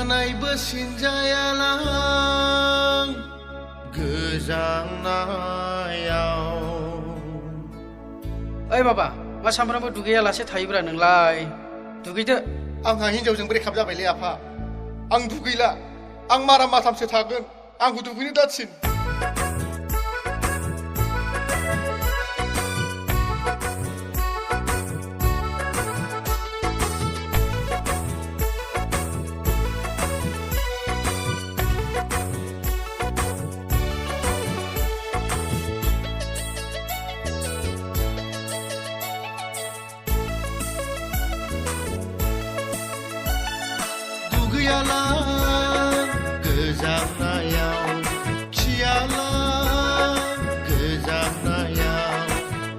खानायबो सिनजायालां गोजांनायाव। ओइ बाबा मा सामफ्रामबो दुगैयालासे थायोब्रा नोंलाय दुगैदो। आंहा हिनजावजों ब्रेकआप जाबायलै आफा आं दुगैला आं माराम माथामसो थागोन आंखौ दुगैनो दाथिन। दुगैयालां गोजांनायाव खियालां गोजांनायाव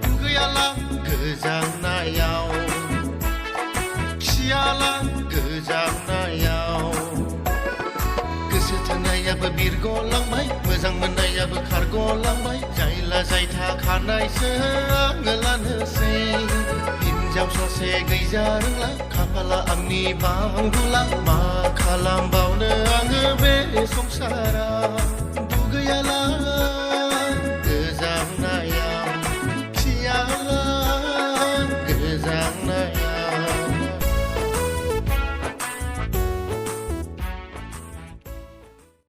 दुगैयालां गोजांनायाव खियालां गोजांनायाव। गोसो थोनायाबो बिरगलांबाय मोजां मोननायाबो खारगलांबाय जायला जायथा खानायसो आङो लानोसै। हिनजाव सासे गैजा रोंला खाफाला आंनि बांदुला मा खालामबावनो आङो बे संसाराव दुगैयालां